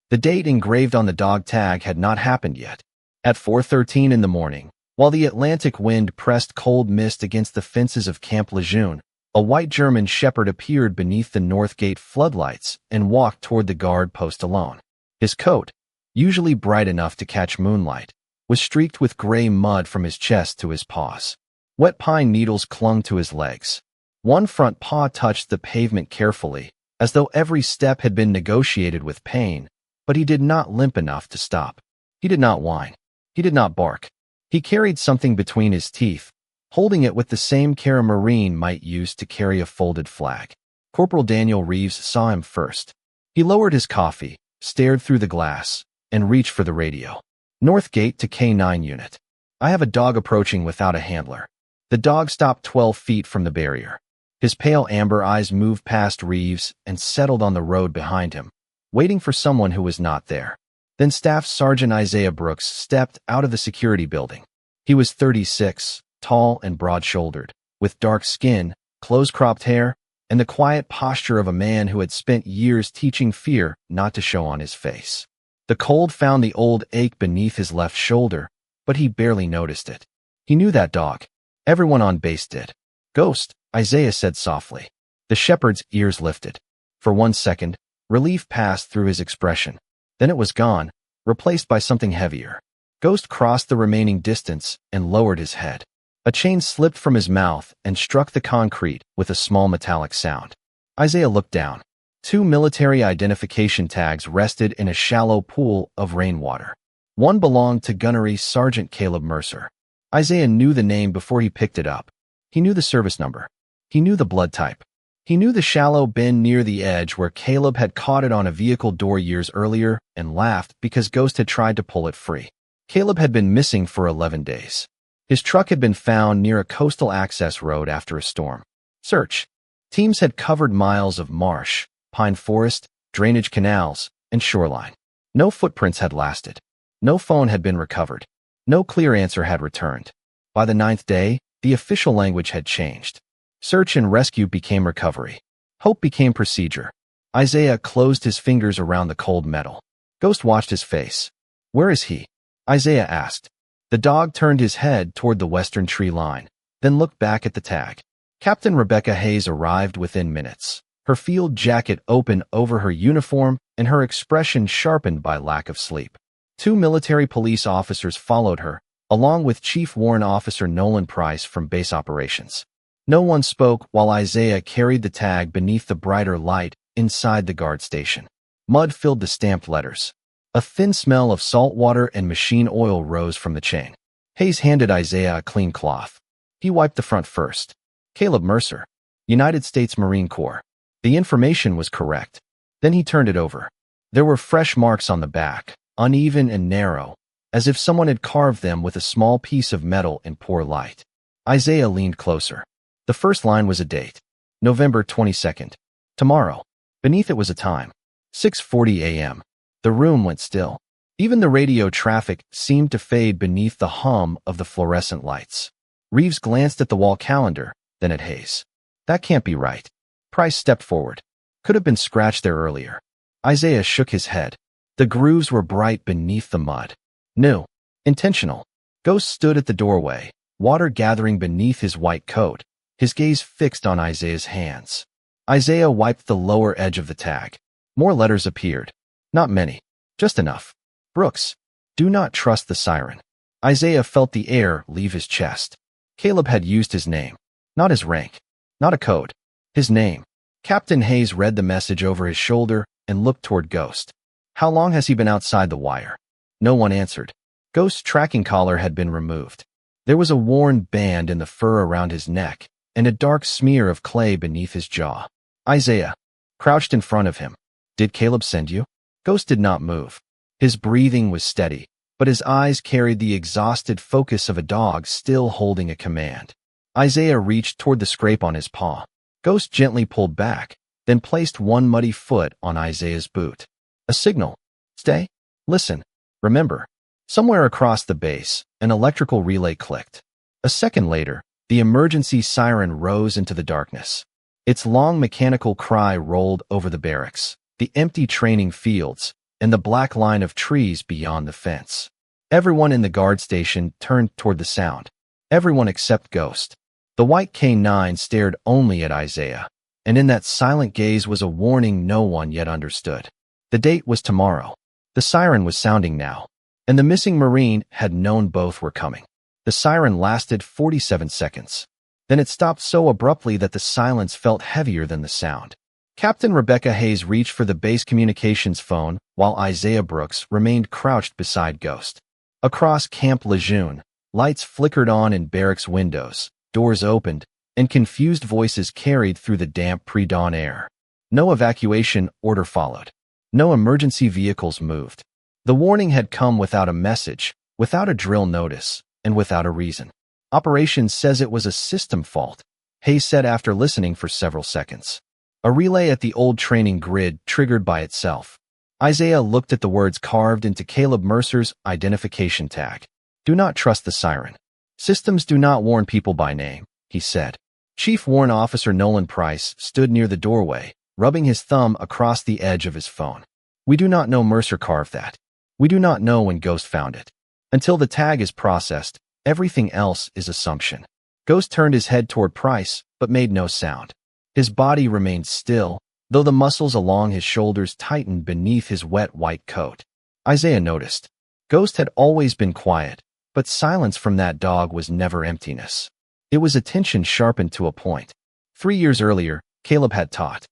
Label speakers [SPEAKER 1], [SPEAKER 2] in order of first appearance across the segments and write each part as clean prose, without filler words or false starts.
[SPEAKER 1] The date engraved on the dog tag had not happened yet. At 4:13 in the morning, while the Atlantic wind pressed cold mist against the fences of Camp Lejeune, a white German shepherd appeared beneath the North Gate floodlights and walked toward the guard post alone. His coat, usually bright enough to catch moonlight, was streaked with gray mud from his chest to his paws. Wet pine needles clung to his legs. One front paw touched the pavement carefully, as though every step had been negotiated with pain, but he did not limp enough to stop. He did not whine. He did not bark. He carried something between his teeth, holding it with the same care a Marine might use to carry a folded flag. Corporal Daniel Reeves saw him first. He lowered his coffee, stared through the glass, and reached for the radio. North Gate to K9 unit. I have a dog approaching without a handler. The dog stopped 12 feet from the barrier. His pale amber eyes moved past Reeves and settled on the road behind him, waiting for someone who was not there. Then Staff Sergeant Isaiah Brooks stepped out of the security building. He was 36, tall and broad-shouldered, with dark skin, close-cropped hair, and the quiet posture of a man who had spent years teaching fear not to show on his face. The cold found the old ache beneath his left shoulder, but he barely noticed it. He knew that dog. Everyone on base did. "Ghost," Isaiah said softly. The shepherd's ears lifted. For 1 second, relief passed through his expression. Then it was gone, replaced by something heavier. Ghost crossed the remaining distance and lowered his head. A chain slipped from his mouth and struck the concrete with a small metallic sound. Isaiah looked down. 2 military identification tags rested in a shallow pool of rainwater. One belonged to Gunnery Sergeant Caleb Mercer. Isaiah knew the name before he picked it up. He knew the service number. He knew the blood type. He knew the shallow bend near the edge where Caleb had caught it on a vehicle door years earlier and laughed because Ghost had tried to pull it free. Caleb had been missing for 11 days. His truck had been found near a coastal access road after a storm. Search teams had covered miles of marsh, pine forest, drainage canals, and shoreline. No footprints had lasted. No phone had been recovered. No clear answer had returned. By the 9th day, the official language had changed. Search and rescue became recovery. Hope became procedure. Isaiah closed his fingers around the cold metal. Ghost watched his face. "Where is he?" Isaiah asked. The dog turned his head toward the western tree line, then looked back at the tag. Captain Rebecca Hayes arrived within minutes, her field jacket open over her uniform and her expression sharpened by lack of sleep. 2 military police officers followed her, along with Chief Warrant Officer Nolan Price from base operations. No one spoke while Isaiah carried the tag beneath the brighter light inside the guard station. Mud filled the stamped letters. A thin smell of salt water and machine oil rose from the chain. Hayes handed Isaiah a clean cloth. He wiped the front first. Caleb Mercer, United States Marine Corps. The information was correct. Then he turned it over. There were fresh marks on the back, uneven and narrow, as if someone had carved them with a small piece of metal in poor light. Isaiah leaned closer. The first line was a date. November 22nd. Tomorrow. Beneath it was a time. 6:40 a.m. The room went still. Even the radio traffic seemed to fade beneath the hum of the fluorescent lights. Reeves glanced at the wall calendar, then at Hayes. "That can't be right." Price stepped forward. "Could have been scratched there earlier." Isaiah shook his head. The grooves were bright beneath the mud. New. Intentional. Ghost stood at the doorway, water gathering beneath his white coat, his gaze fixed on Isaiah's hands. Isaiah wiped the lower edge of the tag. More letters appeared. Not many. Just enough. Brooks. Do not trust the siren. Isaiah felt the air leave his chest. Caleb had used his name. Not his rank. Not a code. His name. Captain Hayes read the message over his shoulder and looked toward Ghost. "How long has he been outside the wire?" No one answered. Ghost's tracking collar had been removed. There was a worn band in the fur around his neck and a dark smear of clay beneath his jaw. Isaiah crouched in front of him. "Did Caleb send you?" Ghost did not move. His breathing was steady, but his eyes carried the exhausted focus of a dog still holding a command. Isaiah reached toward the scrape on his paw. Ghost gently pulled back, then placed one muddy foot on Isaiah's boot. A signal. "Stay. Listen. Remember." Somewhere across the base, an electrical relay clicked. A second later, the emergency siren rose into the darkness. Its long mechanical cry rolled over the barracks, the empty training fields, and the black line of trees beyond the fence. Everyone in the guard station turned toward the sound. Everyone except Ghost. The white K9 stared only at Isaiah, and in that silent gaze was a warning no one yet understood. The date was tomorrow. The siren was sounding now, and the missing Marine had known both were coming. The siren lasted 47 seconds. Then it stopped so abruptly that the silence felt heavier than the sound. Captain Rebecca Hayes reached for the base communications phone while Isaiah Brooks remained crouched beside Ghost. Across Camp Lejeune, lights flickered on in barracks windows, doors opened, and confused voices carried through the damp pre-dawn air. No evacuation order followed. No emergency vehicles moved. The warning had come without a message, without a drill notice, and without a reason. Operations says it was a system fault, Hayes said after listening for several seconds. A relay at the old training grid triggered by itself. Isaiah looked at the words carved into Caleb Mercer's identification tag. Do not trust the siren. Systems do not warn people by name, he said. Chief Warrant Officer Nolan Price stood near the doorway, rubbing his thumb across the edge of his phone. We do not know Mercer carved that. We do not know when Ghost found it. Until the tag is processed, everything else is assumption. Ghost turned his head toward Price, but made no sound. His body remained still, though the muscles along his shoulders tightened beneath his wet white coat. Isaiah noticed. Ghost had always been quiet, but silence from that dog was never emptiness. It was attention sharpened to a point. 3 years earlier, Caleb had taught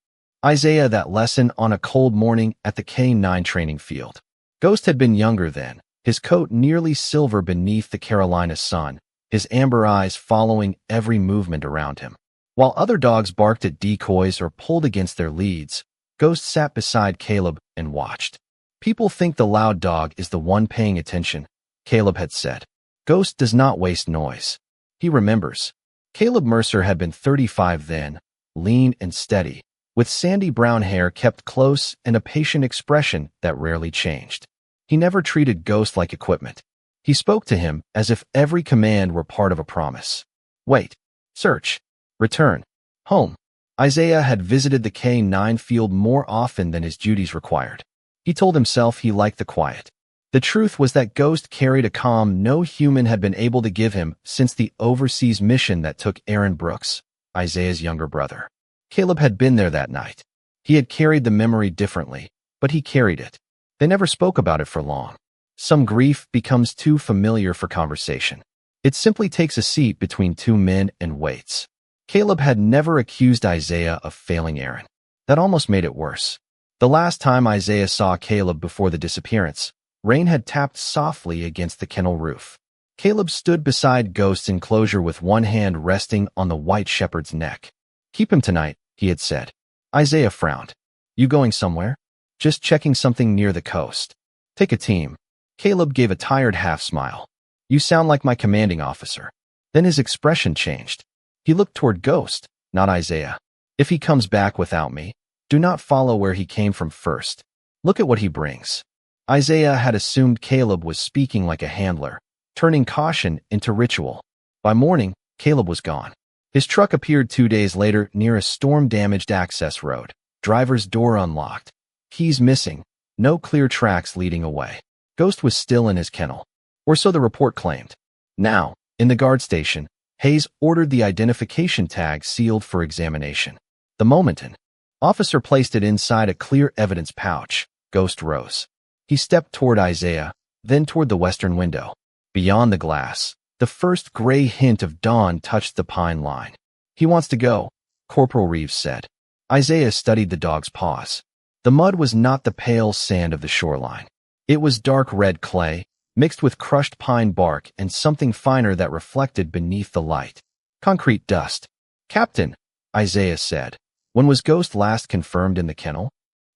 [SPEAKER 1] Isaiah that lesson on a cold morning at the K9 training field. Ghost had been younger then, his coat nearly silver beneath the Carolina sun, his amber eyes following every movement around him. While other dogs barked at decoys or pulled against their leads, Ghost sat beside Caleb and watched. People think the loud dog is the one paying attention, Caleb had said. Ghost does not waste noise. He remembers. Caleb Mercer had been 35 then, lean and steady, with sandy brown hair kept close and a patient expression that rarely changed. He never treated Ghost like equipment. He spoke to him as if every command were part of a promise. Wait. Search. Return. Home. Isaiah had visited the K9 field more often than his duties required. He told himself he liked the quiet. The truth was that Ghost carried a calm no human had been able to give him since the overseas mission that took Aaron Brooks, Isaiah's younger brother. Caleb had been there that night. He had carried the memory differently, but he carried it. They never spoke about it for long. Some grief becomes too familiar for conversation. It simply takes a seat between two men and waits. Caleb had never accused Isaiah of failing Aaron. That almost made it worse. The last time Isaiah saw Caleb before the disappearance, rain had tapped softly against the kennel roof. Caleb stood beside Ghost's enclosure with one hand resting on the white shepherd's neck. Keep him tonight, he had said. Isaiah frowned. You going somewhere? Just checking something near the coast. Take a team. Caleb gave a tired half-smile. You sound like my commanding officer. Then his expression changed. He looked toward Ghost, not Isaiah. If he comes back without me, do not follow where he came from first. Look at what he brings. Isaiah had assumed Caleb was speaking like a handler, turning caution into ritual. By morning, Caleb was gone. His truck appeared 2 days later near a storm-damaged access road. Driver's door unlocked. Keys missing. No clear tracks leading away. Ghost was still in his kennel. Or so the report claimed. Now, in the guard station, Hayes ordered the identification tag sealed for examination. The moment an officer placed it inside a clear evidence pouch. Ghost rose. He stepped toward Isaiah, then toward the western window. Beyond the glass, the first gray hint of dawn touched the pine line. He wants to go, Corporal Reeves said. Isaiah studied the dog's paws. The mud was not the pale sand of the shoreline. It was dark red clay, mixed with crushed pine bark and something finer that reflected beneath the light. Concrete dust. Captain, Isaiah said. When was Ghost last confirmed in the kennel?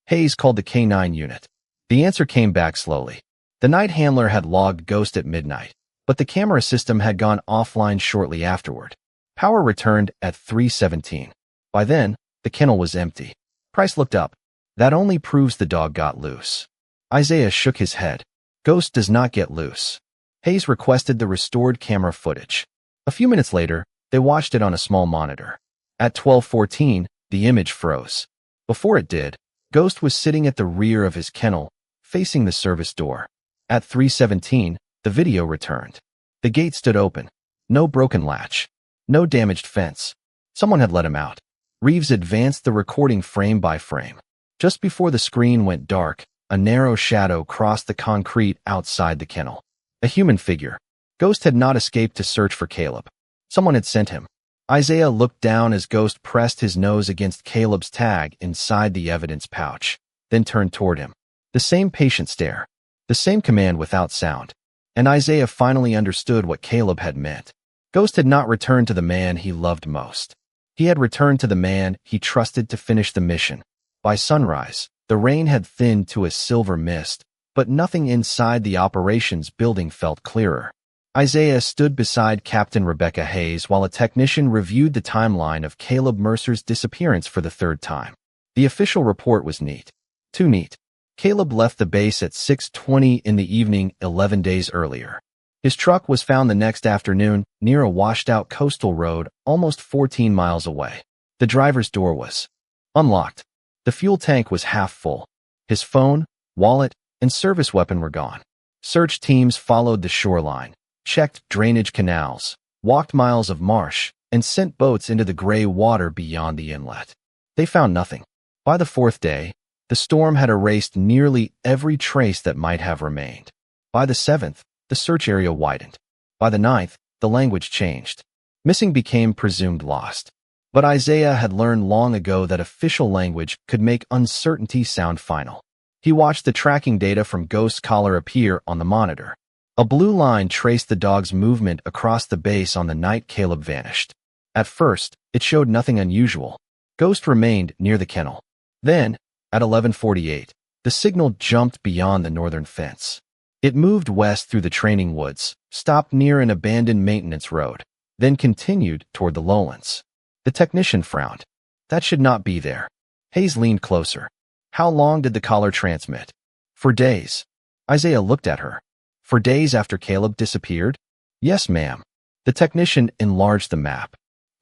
[SPEAKER 1] Hayes called the K9 unit. The answer came back slowly. The night handler had logged Ghost at midnight, but the camera system had gone offline shortly afterward. Power returned at 3:17. By then, the kennel was empty. Price looked up. That only proves the dog got loose. Isaiah shook his head. Ghost does not get loose. Hayes requested the restored camera footage. A few minutes later, they watched it on a small monitor. At 12:14, the image froze. Before it did, Ghost was sitting at the rear of his kennel, facing the service door. At 3:17, the video returned. The gate stood open. No broken latch. No damaged fence. Someone had let him out. Reeves advanced the recording frame by frame. Just before the screen went dark, a narrow shadow crossed the concrete outside the kennel. A human figure. Ghost had not escaped to search for Caleb. Someone had sent him. Isaiah looked down as Ghost pressed his nose against Caleb's tag inside the evidence pouch, then turned toward him. The same patient stare. The same command without sound. And Isaiah finally understood what Caleb had meant. Ghost had not returned to the man he loved most. He had returned to the man he trusted to finish the mission. By sunrise, the rain had thinned to a silver mist, but nothing inside the operations building felt clearer. Isaiah stood beside Captain Rebecca Hayes while a technician reviewed the timeline of Caleb Mercer's disappearance for the third time. The official report was neat. Too neat. Caleb left the base at 6:20 in the evening 11 days earlier. His truck was found the next afternoon near a washed-out coastal road almost 14 miles away. The driver's door was unlocked. The fuel tank was half full. His phone, wallet, and service weapon were gone. Search teams followed the shoreline, checked drainage canals, walked miles of marsh, and sent boats into the gray water beyond the inlet. They found nothing. By the fourth day, the storm had erased nearly every trace that might have remained. By the seventh, the search area widened. By the ninth, the language changed. Missing became presumed lost. But Isaiah had learned long ago that official language could make uncertainty sound final. He watched the tracking data from Ghost's collar appear on the monitor. A blue line traced the dog's movement across the base on the night Caleb vanished. At first, it showed nothing unusual. Ghost remained near the kennel. Then, at 11:48, the signal jumped beyond the northern fence. It moved west through the training woods, stopped near an abandoned maintenance road, then continued toward the lowlands. The technician frowned. That should not be there. Hayes leaned closer. How long did the collar transmit? For days. Isaiah looked at her. For days after Caleb disappeared? Yes, ma'am. The technician enlarged the map.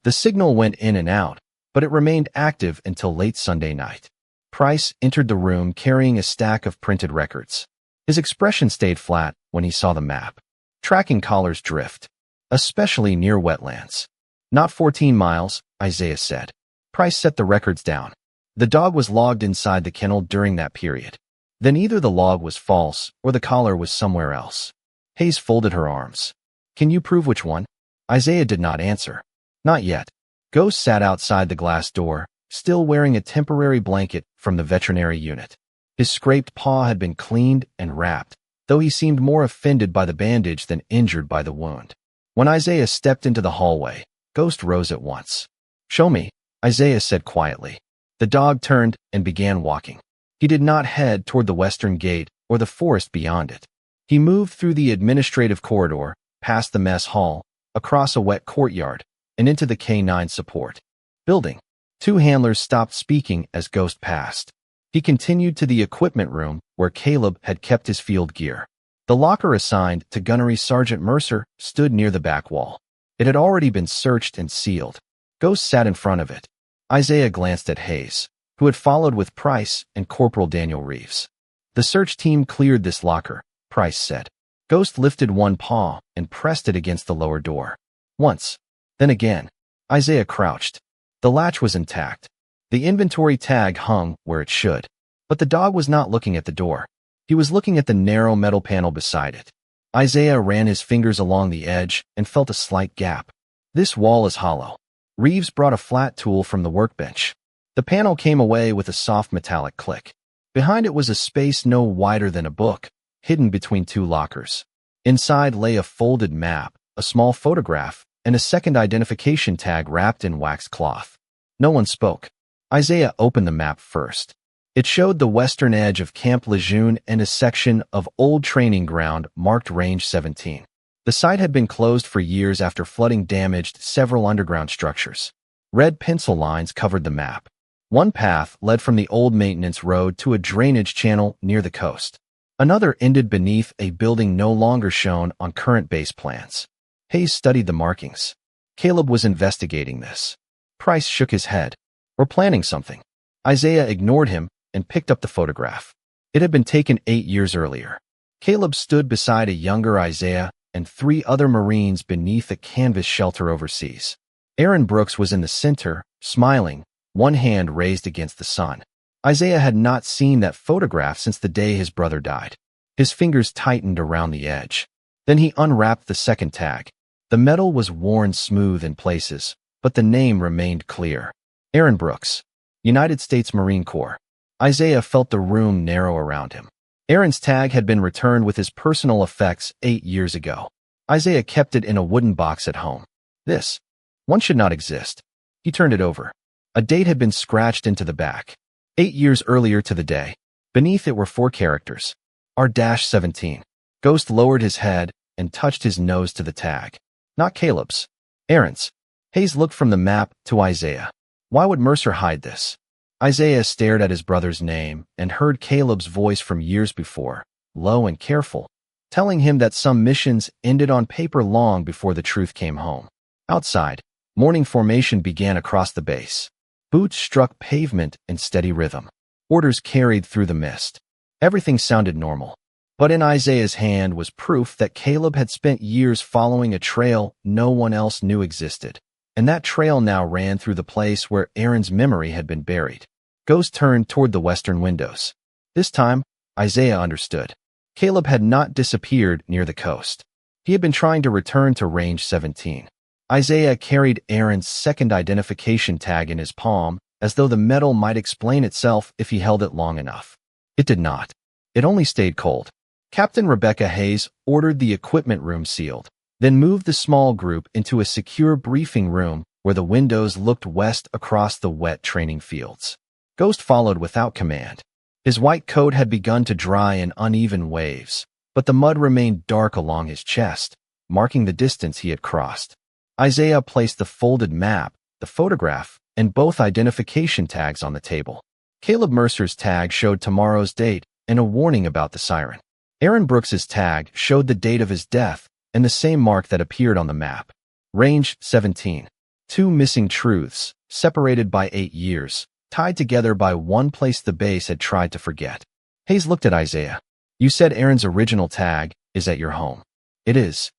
[SPEAKER 1] The signal went in and out, but it remained active until late Sunday night. Price entered the room carrying a stack of printed records. His expression stayed flat when he saw the map. Tracking collars drift, especially near wetlands. Not 14 miles, Isaiah said. Price set the records down. The dog was logged inside the kennel during that period. Then either the log was false or the collar was somewhere else. Hayes folded her arms. Can you prove which one? Isaiah did not answer. Not yet. Ghost sat outside the glass door, still wearing a temporary blanket from the veterinary unit. His scraped paw had been cleaned and wrapped, though he seemed more offended by the bandage than injured by the wound. When Isaiah stepped into the hallway, Ghost rose at once. Show me, Isaiah said quietly. The dog turned and began walking. He did not head toward the western gate or the forest beyond it. He moved through the administrative corridor, past the mess hall, across a wet courtyard, and into the K9 support building. Two handlers stopped speaking as Ghost passed. He continued to the equipment room where Caleb had kept his field gear. The locker assigned to Gunnery Sergeant Mercer stood near the back wall. It had already been searched and sealed. Ghost sat in front of it. Isaiah glanced at Hayes, who had followed with Price and Corporal Daniel Reeves. The search team cleared this locker, Price said. Ghost lifted one paw and pressed it against the lower door. Once. Then again. Isaiah crouched. The latch was intact. The inventory tag hung where it should. But the dog was not looking at the door. He was looking at the narrow metal panel beside it. Isaiah ran his fingers along the edge and felt a slight gap. This wall is hollow. Reeves brought a flat tool from the workbench. The panel came away with a soft metallic click. Behind it was a space no wider than a book, hidden between two lockers. Inside lay a folded map, a small photograph, and a second identification tag wrapped in waxed cloth. No one spoke. Isaiah opened the map first. It showed the western edge of Camp Lejeune and a section of old training ground marked Range 17. The site had been closed for years after flooding damaged several underground structures. Red pencil lines covered the map. One path led from the old maintenance road to a drainage channel near the coast. Another ended beneath a building no longer shown on current base plans. Hayes studied the markings. Caleb was investigating this. Price shook his head. We're planning something. Isaiah ignored him and picked up the photograph. It had been taken 8 years earlier. Caleb stood beside a younger Isaiah and 3 other Marines beneath a canvas shelter overseas. Aaron Brooks was in the center, smiling, one hand raised against the sun. Isaiah had not seen that photograph since the day his brother died. His fingers tightened around the edge. Then he unwrapped the second tag. The metal was worn smooth in places, but the name remained clear. Aaron Brooks, United States Marine Corps. Isaiah felt the room narrow around him. Aaron's tag had been returned with his personal effects 8 years ago. Isaiah kept it in a wooden box at home. This one should not exist. He turned it over. A date had been scratched into the back. 8 years earlier to the day. Beneath it were 4 characters. R-17. Ghost lowered his head and touched his nose to the tag. Not Caleb's. Aaron's. Hayes looked from the map to Isaiah. Why would Mercer hide this? Isaiah stared at his brother's name and heard Caleb's voice from years before, low and careful, telling him that some missions ended on paper long before the truth came home. Outside, morning formation began across the base. Boots struck pavement in steady rhythm. Orders carried through the mist. Everything sounded normal. But in Isaiah's hand was proof that Caleb had spent years following a trail no one else knew existed. And that trail now ran through the place where Aaron's memory had been buried. Ghost turned toward the western windows. This time, Isaiah understood. Caleb had not disappeared near the coast. He had been trying to return to Range 17. Isaiah carried Aaron's second identification tag in his palm, as though the metal might explain itself if he held it long enough. It did not. It only stayed cold. Captain Rebecca Hayes ordered the equipment room sealed, then moved the small group into a secure briefing room where the windows looked west across the wet training fields. Ghost followed without command. His white coat had begun to dry in uneven waves, but the mud remained dark along his chest, marking the distance he had crossed. Isaiah placed the folded map, the photograph, and both identification tags on the table. Caleb Mercer's tag showed tomorrow's date and a warning about the siren. Aaron Brooks's tag showed the date of his death and the same mark that appeared on the map. Range 17. 2 missing truths, separated by 8 years, tied together by one place the base had tried to forget. Hayes looked at Isaiah. You said Aaron's original tag is at your home. It is.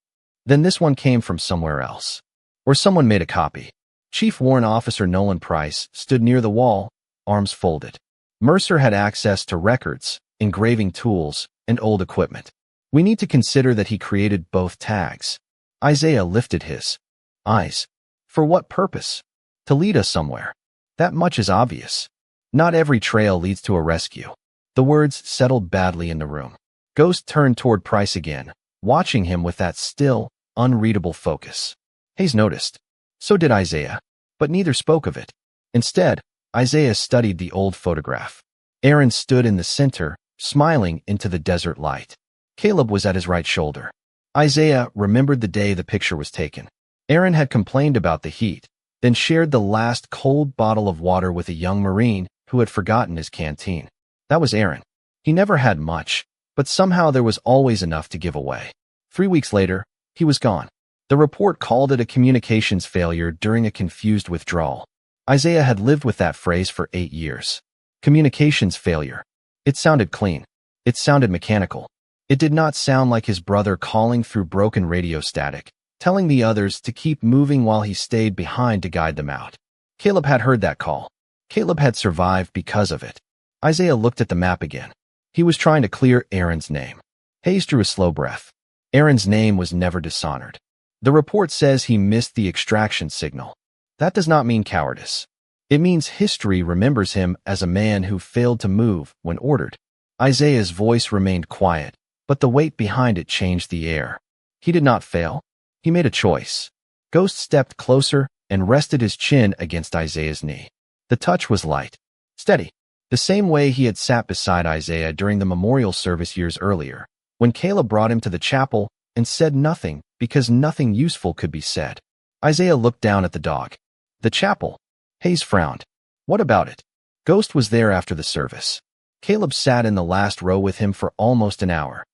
[SPEAKER 1] Then this one came from somewhere else. Or someone made a copy. Chief Warrant Officer Nolan Price stood near the wall, arms folded. Mercer had access to records, engraving tools, and old equipment. We need to consider that he created both tags. Isaiah lifted his eyes. For what purpose? To lead us somewhere. That much is obvious. Not every trail leads to a rescue. The words settled badly in the room. Ghost turned toward Price again, watching him with that still, unreadable focus. Hayes noticed. So did Isaiah, but neither spoke of it. Instead, Isaiah studied the old photograph. Aaron stood in the center, smiling into the desert light. Caleb was at his right shoulder. Isaiah remembered the day the picture was taken. Aaron had complained about the heat, then shared the last cold bottle of water with a young Marine who had forgotten his canteen. That was Aaron. He never had much, but somehow there was always enough to give away. 3 weeks later, he was gone. The report called it a communications failure during a confused withdrawal. Isaiah had lived with that phrase for 8 years. Communications failure. It sounded clean. It sounded mechanical. It did not sound like his brother calling through broken radio static, telling the others to keep moving while he stayed behind to guide them out. Caleb had heard that call. Caleb had survived because of it. Isaiah looked at the map again. He was trying to clear Aaron's name. Hayes drew a slow breath. Aaron's name was never dishonored. The report says he missed the extraction signal. That does not mean cowardice. It means history remembers him as a man who failed to move when ordered. Isaiah's voice remained quiet, but the weight behind it changed the air. He did not fail. He made a choice. Ghost stepped closer and rested his chin against Isaiah's knee. The touch was light, steady, the same way he had sat beside Isaiah during the memorial service years earlier, when Caleb brought him to the chapel and said nothing because nothing useful could be said. Isaiah looked down at the dog. The chapel. Hayes frowned. What about it? Ghost was there after the service. Caleb sat in the last row with him for almost an hour.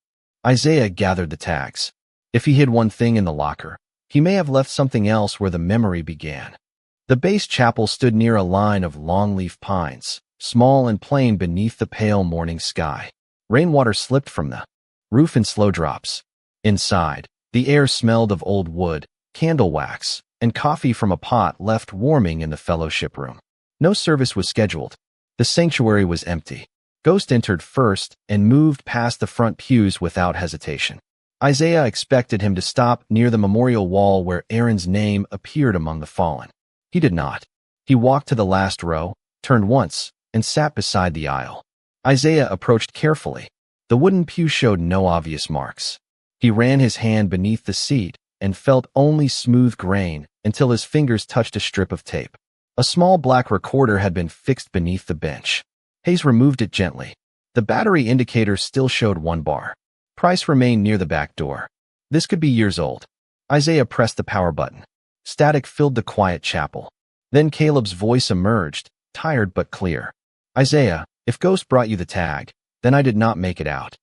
[SPEAKER 1] Isaiah gathered the tags. If he hid one thing in the locker, he may have left something else where the memory began. The base chapel stood near a line of longleaf pines, small and plain beneath the pale morning sky. Rainwater slipped from the roof in slow drops. Inside, the air smelled of old wood, candle wax, and coffee from a pot left warming in the fellowship room. No service was scheduled. The sanctuary was empty. Ghost entered first and moved past the front pews without hesitation. Isaiah expected him to stop near the memorial wall where Aaron's name appeared among the fallen. He did not. He walked to the last row, turned once, and sat beside the aisle. Isaiah approached carefully. The wooden pew showed no obvious marks. He ran his hand beneath the seat and felt only smooth grain until his fingers touched a strip of tape. A small black recorder had been fixed beneath the bench. Hayes removed it gently. The battery indicator still showed 1 bar. Price remained near the back door. This could be years old. Isaiah pressed the power button. Static filled the quiet chapel. Then Caleb's voice emerged, tired but clear. Isaiah, if Ghost brought you the tag, then I did not make it out.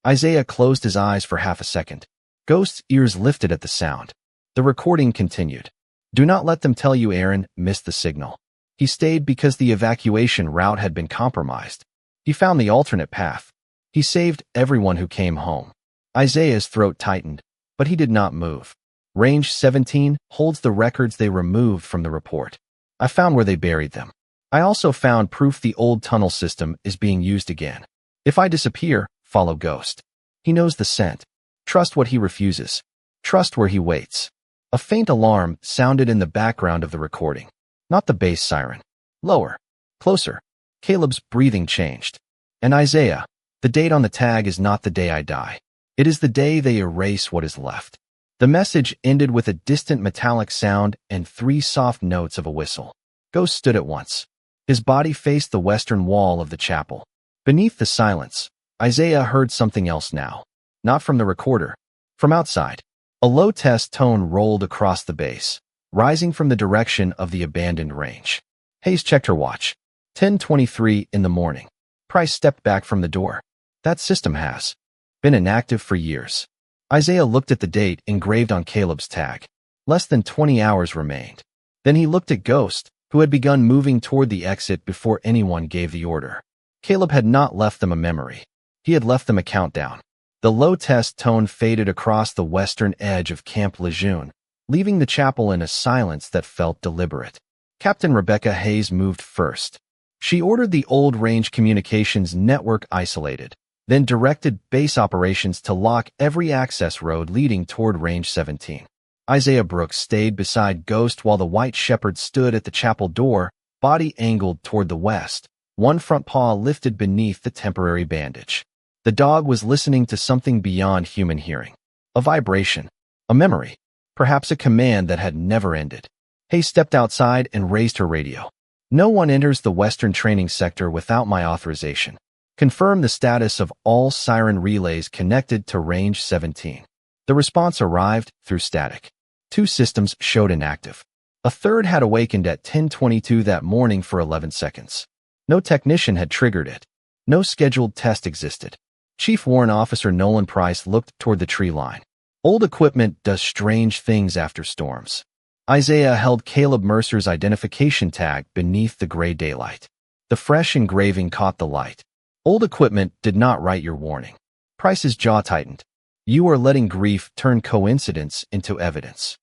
[SPEAKER 1] Isaiah closed his eyes for half a second. Ghost's ears lifted at the sound. The recording continued. Do not let them tell you Aaron missed the signal. He stayed because the evacuation route had been compromised. He found the alternate path. He saved everyone who came home. Isaiah's throat tightened, but he did not move. Range 17 holds the records they removed from the report. I found where they buried them. I also found proof the old tunnel system is being used again. If I disappear, follow Ghost. He knows the scent. Trust what he refuses. Trust where he waits. A faint alarm sounded in the background of the recording. Not the bass siren. Lower. Closer. Caleb's breathing changed. And Isaiah, the date on the tag is not the day I die. It is the day they erase what is left. The message ended with a distant metallic sound and 3 soft notes of a whistle. Ghost stood at once. His body faced the western wall of the chapel. Beneath the silence, Isaiah heard something else now. Not from the recorder. From outside. A low test tone rolled across the bass, rising from the direction of the abandoned range. Hayes checked her watch. 10:23 in the morning. Price stepped back from the door. That system has been inactive for years. Isaiah looked at the date engraved on Caleb's tag. Less than 20 hours remained. Then he looked at Ghost, who had begun moving toward the exit before anyone gave the order. Caleb had not left them a memory. He had left them a countdown. The low test tone faded across the western edge of Camp Lejeune, leaving the chapel in a silence that felt deliberate. Captain Rebecca Hayes moved first. She ordered the old range communications network isolated, then directed base operations to lock every access road leading toward Range 17. Isaiah Brooks stayed beside Ghost while the white shepherd stood at the chapel door, body angled toward the west, one front paw lifted beneath the temporary bandage. The dog was listening to something beyond human hearing. A vibration. A memory. Perhaps a command that had never ended. Hayes stepped outside and raised her radio. No one enters the Western training sector without my authorization. Confirm the status of all siren relays connected to Range 17. The response arrived through static. 2 systems showed inactive. A third had awakened at 10:22 that morning for 11 seconds. No technician had triggered it. No scheduled test existed. Chief Warrant Officer Nolan Price looked toward the tree line. Old equipment does strange things after storms. Isaiah held Caleb Mercer's identification tag beneath the gray daylight. The fresh engraving caught the light. Old equipment did not write your warning. Price's jaw tightened. You are letting grief turn coincidence into evidence.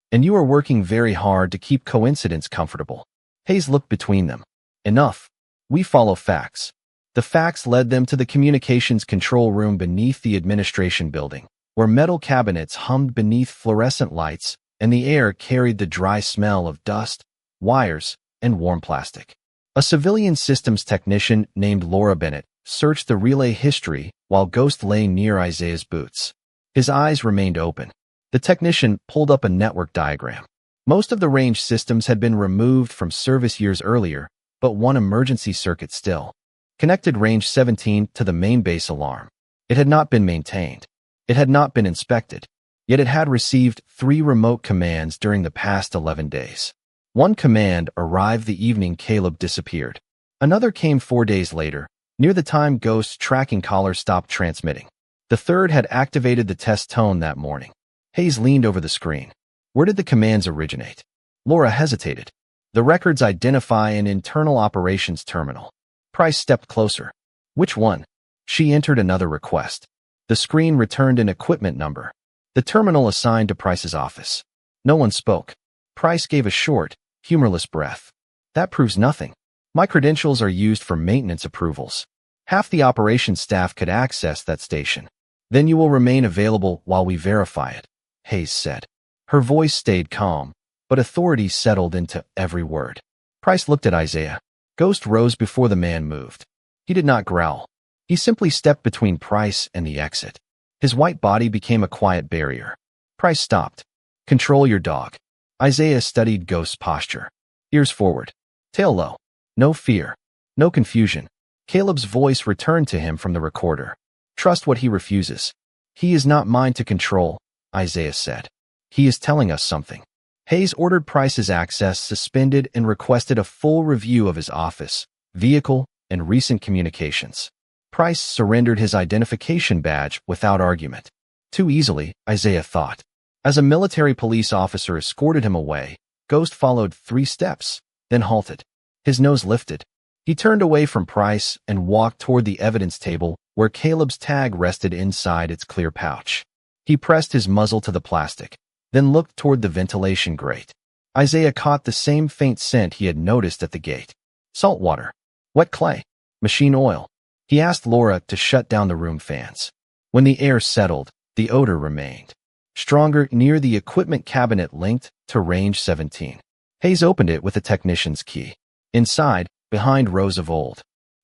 [SPEAKER 1] And you are working very hard to keep coincidence comfortable. Hayes looked between them. Enough. We follow facts. The facts led them to the communications control room beneath the administration building, where metal cabinets hummed beneath fluorescent lights and the air carried the dry smell of dust, wires, and warm plastic. A civilian systems technician named Laura Bennett searched the relay history while Ghost lay near Isaiah's boots. His eyes remained open. The technician pulled up a network diagram. Most of the range systems had been removed from service years earlier, but one emergency circuit still connected Range 17 to the main base alarm. It had not been maintained. It had not been inspected. Yet it had received 3 remote commands during the past 11 days. One command arrived the evening Caleb disappeared. Another came 4 days later, near the time Ghost's tracking collar stopped transmitting. The third had activated the test tone that morning. Hayes leaned over the screen. Where did the commands originate? Laura hesitated. The records identify an internal operations terminal. Price stepped closer. Which one? She entered another request. The screen returned an equipment number. The terminal assigned to Price's office. No one spoke. Price gave a short, humorless breath. That proves nothing. My credentials are used for maintenance approvals. Half the operations staff could access that station. Then you will remain available while we verify it, Hayes said. Her voice stayed calm, but authority settled into every word. Price looked at Isaiah. Ghost rose before the man moved. He did not growl. He simply stepped between Price and the exit. His white body became a quiet barrier. Price stopped. Control your dog. Isaiah studied Ghost's posture. Ears forward. Tail low. No fear. No confusion. Caleb's voice returned to him from the recorder. Trust what he refuses. He is not mine to control, Isaiah said. He is telling us something. Hayes ordered Price's access suspended and requested a full review of his office, vehicle, and recent communications. Price surrendered his identification badge without argument. Too easily, Isaiah thought. As a military police officer escorted him away, Ghost followed 3 steps, then halted. His nose lifted. He turned away from Price and walked toward the evidence table where Caleb's tag rested inside its clear pouch. He pressed his muzzle to the plastic, then looked toward the ventilation grate. Isaiah caught the same faint scent he had noticed at the gate. Salt water. Wet clay. Machine oil. He asked Laura to shut down the room fans. When the air settled, the odor remained. Stronger near the equipment cabinet linked to range 17. Hayes opened it with a technician's key. Inside, behind rows of old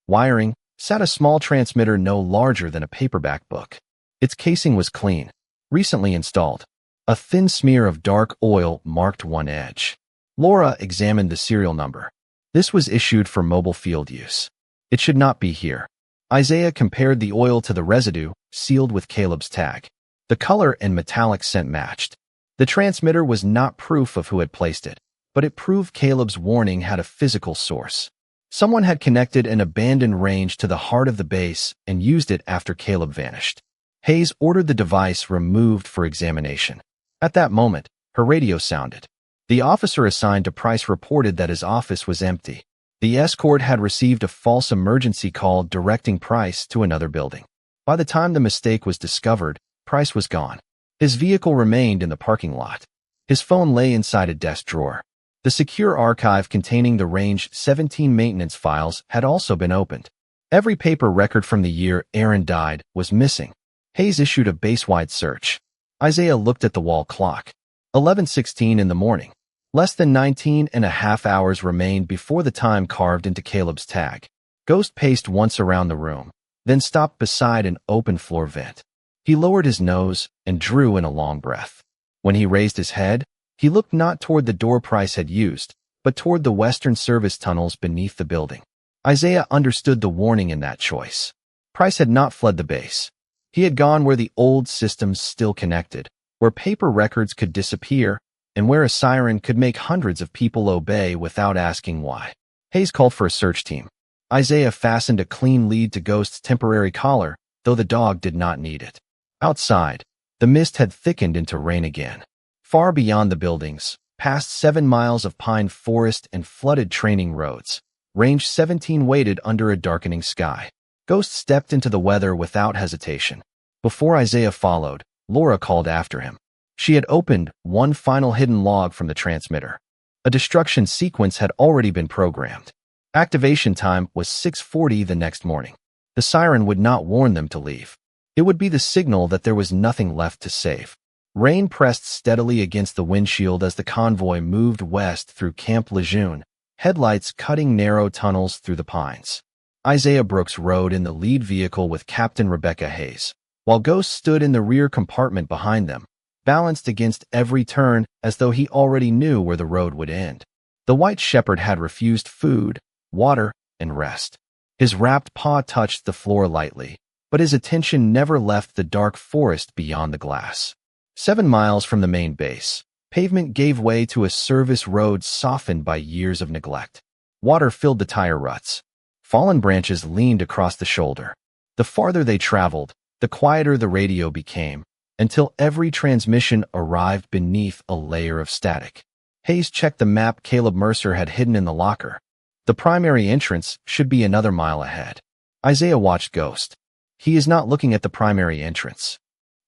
[SPEAKER 1] wiring, sat a small transmitter no larger than a paperback book. Its casing was clean, recently installed. A thin smear of dark oil marked one edge. Laura examined the serial number. This was issued for mobile field use. It should not be here. Isaiah compared the oil to the residue, sealed with Caleb's tag. The color and metallic scent matched. The transmitter was not proof of who had placed it, but it proved Caleb's warning had a physical source. Someone had connected an abandoned range to the heart of the base and used it after Caleb vanished. Hayes ordered the device removed for examination. At that moment, her radio sounded. The officer assigned to Price reported that his office was empty. The escort had received a false emergency call directing Price to another building. By the time the mistake was discovered, Price was gone. His vehicle remained in the parking lot. His phone lay inside a desk drawer. The secure archive containing the Range 17 maintenance files had also been opened. Every paper record from the year Aaron died was missing. Hayes issued a base-wide search. Isaiah looked at the wall clock. 11:16 in the morning. Less than 19.5 hours remained before the time carved into Caleb's tag. Ghost paced once around the room, then stopped beside an open floor vent. He lowered his nose and drew in a long breath. When he raised his head, he looked not toward the door Price had used, but toward the western service tunnels beneath the building. Isaiah understood the warning in that choice. Price had not fled the base. He had gone where the old systems still connected, where paper records could disappear, and where a siren could make hundreds of people obey without asking why. Hayes called for a search team. Isaiah fastened a clean lead to Ghost's temporary collar, though the dog did not need it. Outside, the mist had thickened into rain again. Far beyond the buildings, past 7 miles of pine forest and flooded training roads, Range 17 waited under a darkening sky. Ghost stepped into the weather without hesitation. Before Isaiah followed, Laura called after him. She had opened one final hidden log from the transmitter. A destruction sequence had already been programmed. Activation time was 6:40 the next morning. The siren would not warn them to leave. It would be the signal that there was nothing left to save. Rain pressed steadily against the windshield as the convoy moved west through Camp Lejeune, headlights cutting narrow tunnels through the pines. Isaiah Brooks rode in the lead vehicle with Captain Rebecca Hayes, while Ghost stood in the rear compartment behind them, balanced against every turn as though he already knew where the road would end. The white shepherd had refused food, water, and rest. His wrapped paw touched the floor lightly, but his attention never left the dark forest beyond the glass. 7 miles from the main base, pavement gave way to a service road softened by years of neglect. Water filled the tire ruts. Fallen branches leaned across the shoulder. The farther they traveled, the quieter the radio became, until every transmission arrived beneath a layer of static. Hayes checked the map Caleb Mercer had hidden in the locker. The primary entrance should be another mile ahead. Isaiah watched Ghost. He is not looking at the primary entrance.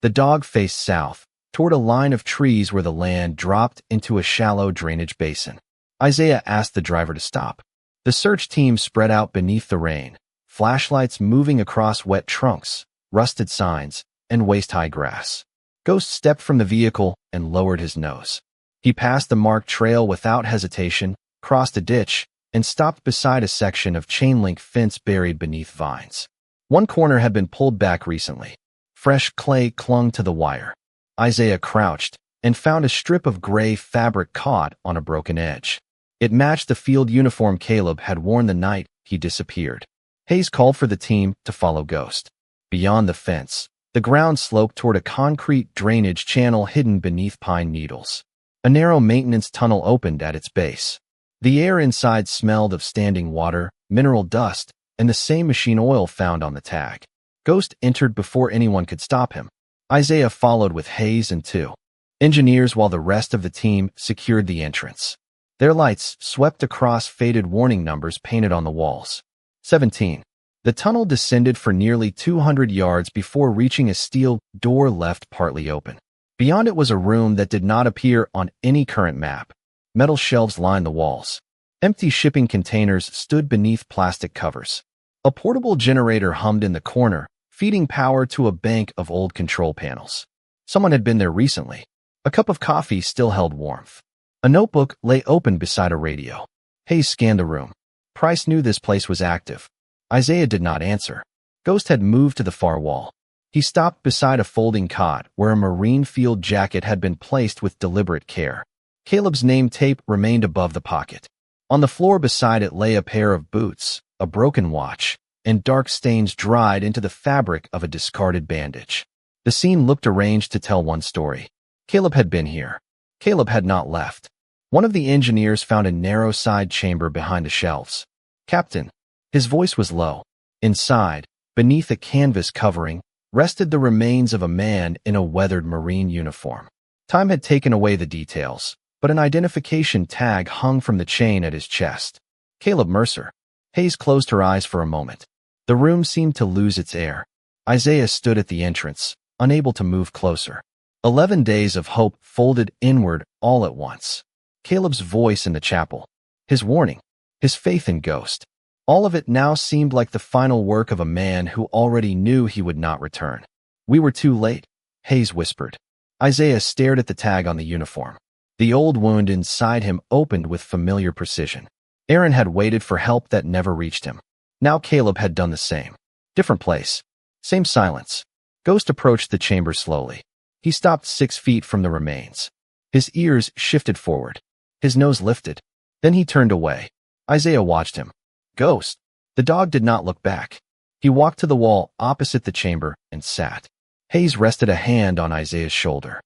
[SPEAKER 1] The dog faced south, toward a line of trees where the land dropped into a shallow drainage basin. Isaiah asked the driver to stop. The search team spread out beneath the rain, flashlights moving across wet trunks, rusted signs, and waist-high grass. Ghost stepped from the vehicle and lowered his nose. He passed the marked trail without hesitation, crossed a ditch, and stopped beside a section of chain-link fence buried beneath vines. One corner had been pulled back recently. Fresh clay clung to the wire. Isaiah crouched and found a strip of gray fabric caught on a broken edge. It matched the field uniform Caleb had worn the night he disappeared. Hayes called for the team to follow Ghost. Beyond the fence, the ground sloped toward a concrete drainage channel hidden beneath pine needles. A narrow maintenance tunnel opened at its base. The air inside smelled of standing water, mineral dust, and the same machine oil found on the tag. Ghost entered before anyone could stop him. Isaiah followed with Hayes and two engineers while the rest of the team secured the entrance. Their lights swept across faded warning numbers painted on the walls. 17. The tunnel descended for nearly 200 yards before reaching a steel door left partly open. Beyond it was a room that did not appear on any current map. Metal shelves lined the walls. Empty shipping containers stood beneath plastic covers. A portable generator hummed in the corner, feeding power to a bank of old control panels. Someone had been there recently. A cup of coffee still held warmth. A notebook lay open beside a radio. Hayes scanned the room. Price knew this place was active. Isaiah did not answer. Ghost had moved to the far wall. He stopped beside a folding cot where a marine field jacket had been placed with deliberate care. Caleb's name tape remained above the pocket. On the floor beside it lay a pair of boots, a broken watch, and dark stains dried into the fabric of a discarded bandage. The scene looked arranged to tell one story. Caleb had been here. Caleb had not left. One of the engineers found a narrow side chamber behind the shelves. "Captain." His voice was low. Inside, beneath a canvas covering, rested the remains of a man in a weathered marine uniform. Time had taken away the details, but an identification tag hung from the chain at his chest. Caleb Mercer. Hayes closed her eyes for a moment. The room seemed to lose its air. Isaiah stood at the entrance, unable to move closer. 11 days of hope folded inward all at once. Caleb's voice in the chapel. His warning. His faith in Ghost. All of it now seemed like the final work of a man who already knew he would not return. "We were too late," Hayes whispered. Isaiah stared at the tag on the uniform. The old wound inside him opened with familiar precision. Aaron had waited for help that never reached him. Now Caleb had done the same. Different place. Same silence. Ghost approached the chamber slowly. He stopped 6 feet from the remains. His ears shifted forward. His nose lifted. Then he turned away. Isaiah watched him. "Ghost." The dog did not look back. He walked to the wall opposite the chamber and sat. Hayes rested a hand on Isaiah's shoulder.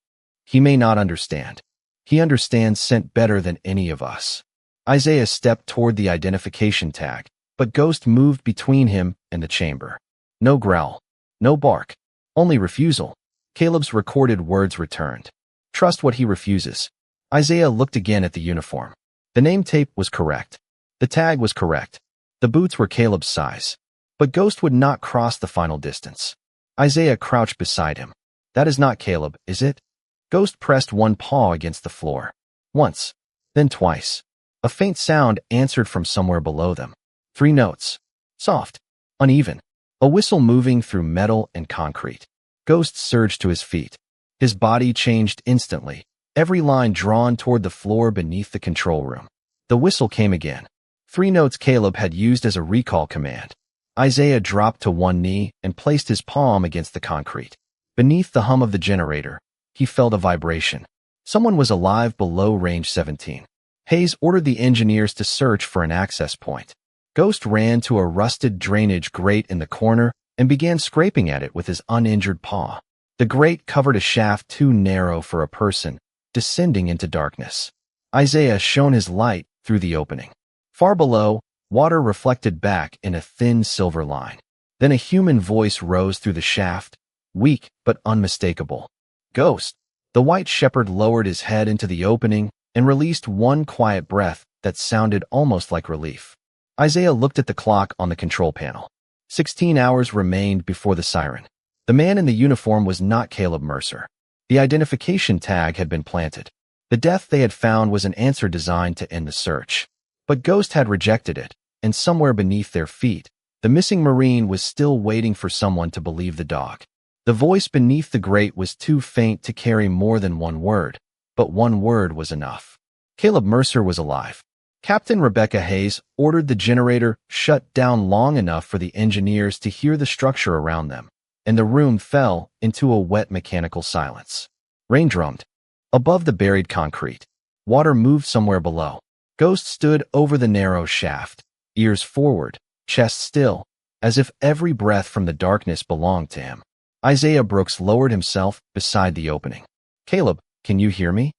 [SPEAKER 1] "He may not understand. He understands scent better than any of us." Isaiah stepped toward the identification tag, but Ghost moved between him and the chamber. No growl. No bark. Only refusal. Caleb's recorded words returned. "Trust what he refuses." Isaiah looked again at the uniform. The name tape was correct. The tag was correct. The boots were Caleb's size. But Ghost would not cross the final distance. Isaiah crouched beside him. "That is not Caleb, is it?" Ghost pressed one paw against the floor. Once. Then twice. A faint sound answered from somewhere below them. 3 notes. Soft. Uneven. A whistle moving through metal and concrete. Ghost surged to his feet. His body changed instantly, every line drawn toward the floor beneath the control room. The whistle came again. 3 notes Caleb had used as a recall command. Isaiah dropped to one knee and placed his palm against the concrete. Beneath the hum of the generator, he felt a vibration. Someone was alive below range 17. Hayes ordered the engineers to search for an access point. Ghost ran to a rusted drainage grate in the corner and began scraping at it with his uninjured paw. The grate covered a shaft too narrow for a person, descending into darkness. Isaiah shone his light through the opening. Far below, water reflected back in a thin silver line. Then a human voice rose through the shaft, weak but unmistakable. "Ghost." The white shepherd lowered his head into the opening and released one quiet breath that sounded almost like relief. Isaiah looked at the clock on the control panel. 16 hours remained before the siren. The man in the uniform was not Caleb Mercer. The identification tag had been planted. The death they had found was an answer designed to end the search. But Ghost had rejected it, and somewhere beneath their feet, the missing Marine was still waiting for someone to believe the dog. The voice beneath the grate was too faint to carry more than one word, but one word was enough. Caleb Mercer was alive. Captain Rebecca Hayes ordered the generator shut down long enough for the engineers to hear the structure around them, and the room fell into a wet mechanical silence. Rain drummed. Above the buried concrete, water moved somewhere below. Ghost stood over the narrow shaft, ears forward, chest still, as if every breath from the darkness belonged to him. Isaiah Brooks lowered himself beside the opening. "Caleb, can you hear me?"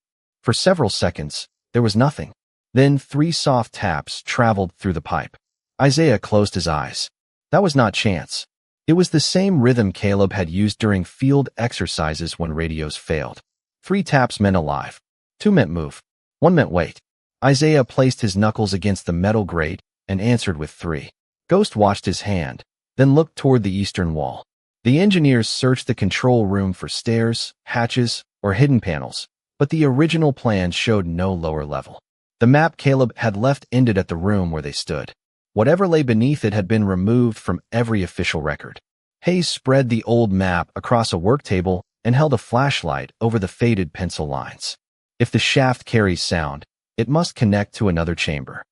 [SPEAKER 1] For several seconds, there was nothing. Then 3 soft taps traveled through the pipe. Isaiah closed his eyes. That was not chance. It was the same rhythm Caleb had used during field exercises when radios failed. 3 taps meant alive. 2 meant move. 1 meant wait. Isaiah placed his knuckles against the metal grate and answered with 3. Ghost watched his hand, then looked toward the eastern wall. The engineers searched the control room for stairs, hatches, or hidden panels, but the original plan showed no lower level. The map Caleb had left ended at the room where they stood. Whatever lay beneath it had been removed from every official record. Hayes spread the old map across a work table and held a flashlight over the faded pencil lines. If the shaft carries sound, it must connect to another chamber.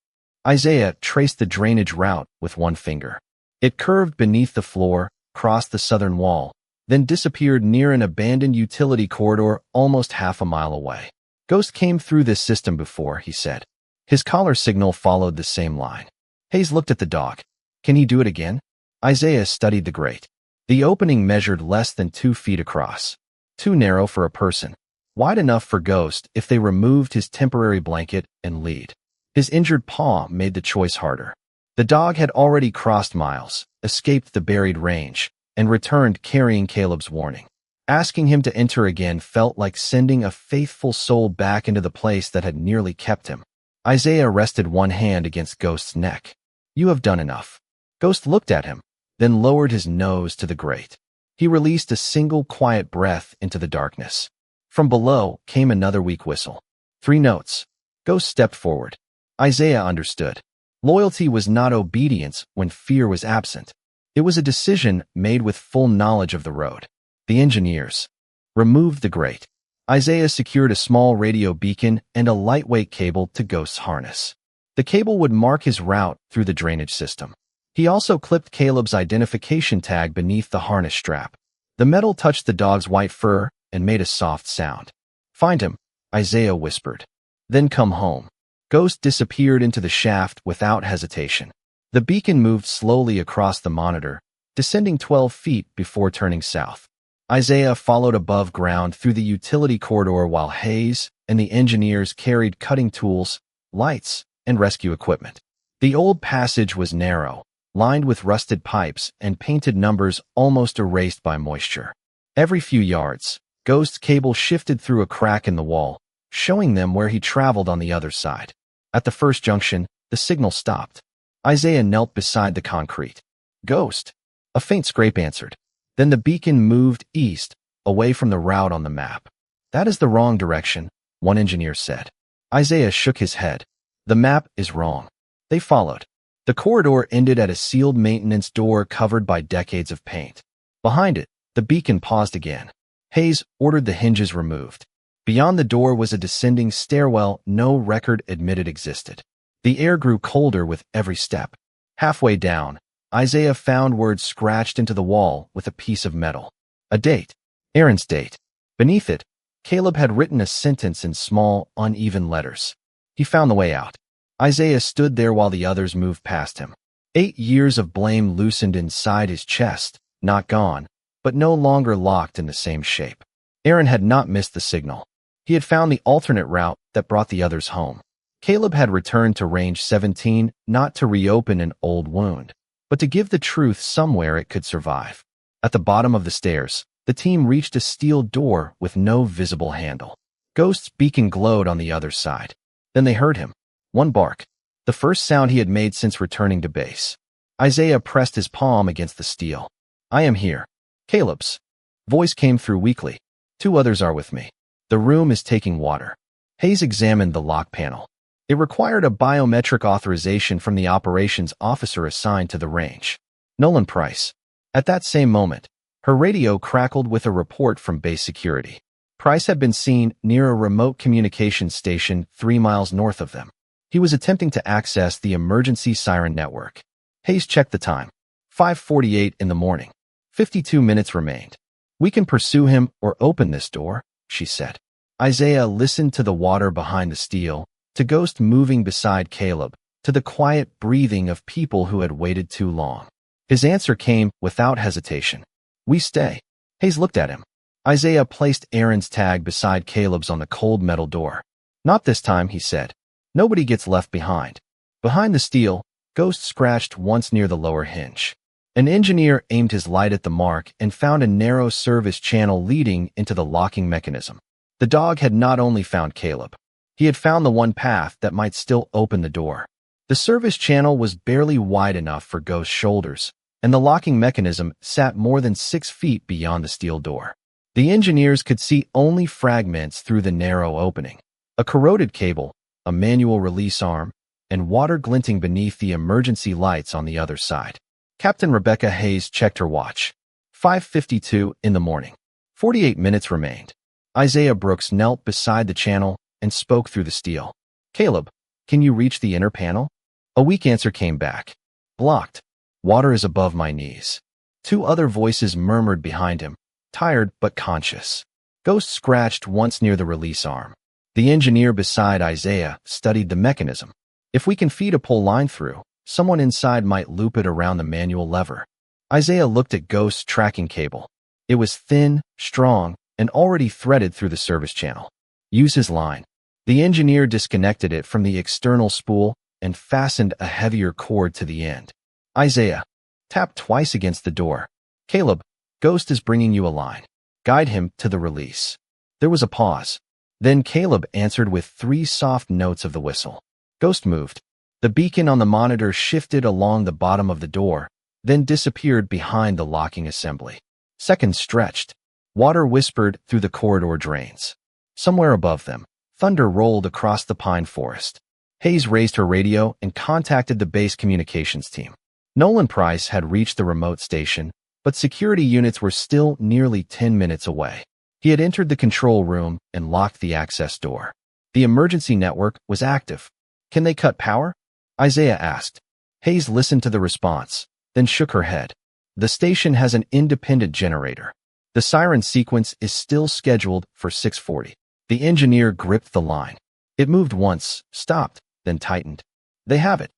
[SPEAKER 1] Isaiah traced the drainage route with one finger. It curved beneath the floor, crossed the southern wall, then disappeared near an abandoned utility corridor almost half a mile away. Ghost came through this system before, he said. His collar signal followed the same line. Hayes looked at the dog. Can he do it again? Isaiah studied the grate. The opening measured less than 2 feet across. Too narrow for a person. Wide enough for Ghost if they removed his temporary blanket and lead. His injured paw made the choice harder. The dog had already crossed miles, escaped the buried range, and returned carrying Caleb's warning. Asking him to enter again felt like sending a faithful soul back into the place that had nearly kept him. Isaiah rested one hand against Ghost's neck. You have done enough. Ghost looked at him, then lowered his nose to the grate. He released a single quiet breath into the darkness. From below came another weak whistle. 3 notes. Ghost stepped forward. Isaiah understood. Loyalty was not obedience when fear was absent. It was a decision made with full knowledge of the road. The engineers removed the grate. Isaiah secured a small radio beacon and a lightweight cable to Ghost's harness. The cable would mark his route through the drainage system. He also clipped Caleb's identification tag beneath the harness strap. The metal touched the dog's white fur and made a soft sound. Find him, Isaiah whispered. Then come home. Ghost disappeared into the shaft without hesitation. The beacon moved slowly across the monitor, descending 12 feet before turning south. Isaiah followed above ground through the utility corridor while Hayes and the engineers carried cutting tools, lights, and rescue equipment. The old passage was narrow, lined with rusted pipes and painted numbers almost erased by moisture. Every few yards, Ghost's cable shifted through a crack in the wall, showing them where he traveled on the other side. At the first junction, the signal stopped. Isaiah knelt beside the concrete. Ghost. A faint scrape answered. Then the beacon moved east, away from the route on the map. That is the wrong direction, one engineer said. Isaiah shook his head. The map is wrong. They followed. The corridor ended at a sealed maintenance door covered by decades of paint. Behind it, the beacon paused again. Hayes ordered the hinges removed. Beyond the door was a descending stairwell no record admitted existed. The air grew colder with every step. Halfway down, Isaiah found words scratched into the wall with a piece of metal. A date. Aaron's date. Beneath it, Caleb had written a sentence in small, uneven letters. He found the way out. Isaiah stood there while the others moved past him. 8 years of blame loosened inside his chest, not gone, but no longer locked in the same shape. Aaron had not missed the signal. He had found the alternate route that brought the others home. Caleb had returned to Range 17 not to reopen an old wound, but to give the truth somewhere it could survive. At the bottom of the stairs, the team reached a steel door with no visible handle. Ghost's beacon glowed on the other side. Then they heard him. One bark. The first sound he had made since returning to base. Isaiah pressed his palm against the steel. I am here. Caleb's voice came through weakly. 2 others are with me. The room is taking water. Hayes examined the lock panel. It required a biometric authorization from the operations officer assigned to the range, Nolan Price. At that same moment, her radio crackled with a report from base security. Price had been seen near a remote communications station 3 miles north of them. He was attempting to access the emergency siren network. Hayes checked the time. 5:48 in the morning. 52 minutes remained. We can pursue him or open this door, she said. Isaiah listened to the water behind the steel, to Ghost moving beside Caleb, to the quiet breathing of people who had waited too long. His answer came without hesitation. We stay. Hayes looked at him. Isaiah placed Aaron's tag beside Caleb's on the cold metal door. Not this time, he said. Nobody gets left behind. Behind the steel, Ghost scratched once near the lower hinge. An engineer aimed his light at the mark and found a narrow service channel leading into the locking mechanism. The dog had not only found Caleb. He had found the one path that might still open the door. The service channel was barely wide enough for Ghost's shoulders, and the locking mechanism sat more than 6 feet beyond the steel door. The engineers could see only fragments through the narrow opening. A corroded cable, a manual release arm, and water glinting beneath the emergency lights on the other side. Captain Rebecca Hayes checked her watch. 5:52 in the morning. 48 minutes remained. Isaiah Brooks knelt beside the channel and spoke through the steel. Caleb, can you reach the inner panel? A weak answer came back. Blocked. Water is above my knees. 2 other voices murmured behind him, tired but conscious. Ghost scratched once near the release arm. The engineer beside Isaiah studied the mechanism. If we can feed a pull line through, someone inside might loop it around the manual lever. Isaiah looked at Ghost's tracking cable. It was thin, strong, and already threaded through the service channel. Use his line. The engineer disconnected it from the external spool and fastened a heavier cord to the end. Isaiah tapped twice against the door. Caleb, Ghost is bringing you a line. Guide him to the release. There was a pause. Then Caleb answered with 3 soft notes of the whistle. Ghost moved. The beacon on the monitor shifted along the bottom of the door, then disappeared behind the locking assembly. Seconds stretched. Water whispered through the corridor drains. Somewhere above them, thunder rolled across the pine forest. Hayes raised her radio and contacted the base communications team. Nolan Price had reached the remote station, but security units were still nearly 10 minutes away. He had entered the control room and locked the access door. The emergency network was active. Can they cut power? Isaiah asked. Hayes listened to the response, then shook her head. The station has an independent generator. The siren sequence is still scheduled for 6:40. The engineer gripped the line. It moved once, stopped, then tightened. They have it.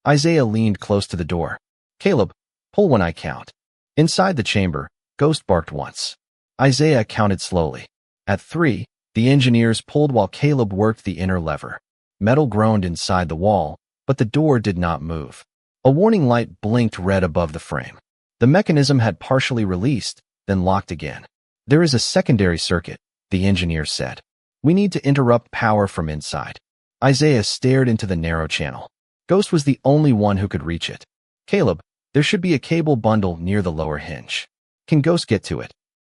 [SPEAKER 1] Isaiah leaned close to the door. Caleb, pull when I count. Inside the chamber, Ghost barked once. Isaiah counted slowly. At 3, the engineers pulled while Caleb worked the inner lever. Metal groaned inside the wall, but the door did not move. A warning light blinked red above the frame. The mechanism had partially released, then locked again. There is a secondary circuit, the engineer said. We need to interrupt power from inside. Isaiah stared into the narrow channel. Ghost was the only one who could reach it. Caleb, there should be a cable bundle near the lower hinge. Can Ghost get to it?